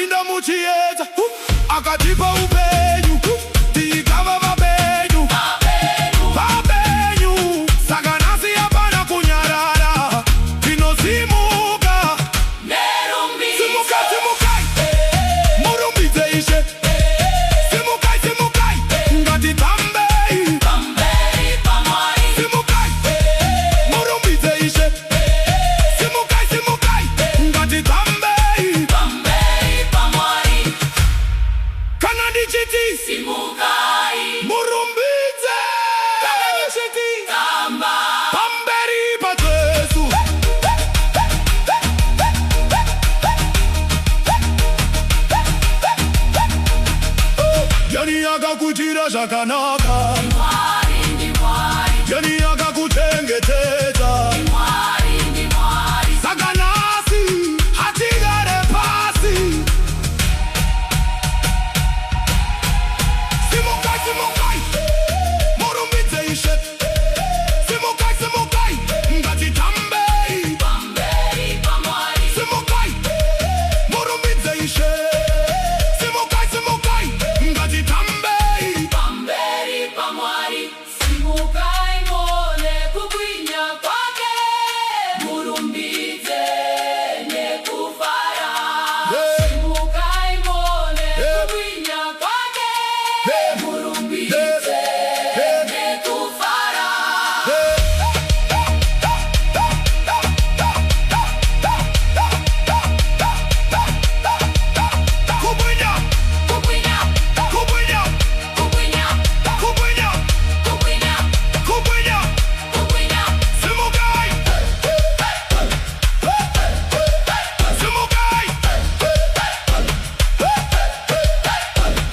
Winda muchiedza akatipa upenyu tikava vapenyu vapenyu saka nhasi hapana kunyarara tinosimuka simukai simukai murumbidze Ishe simukai simukai ngatitambei simukai murumbidze Ishe simukai simukai ngatitambei kana ndichiti Simukai, murumbidze kana ndichiti tamba, pamberi paJesu yani akakuitira zvakanaka.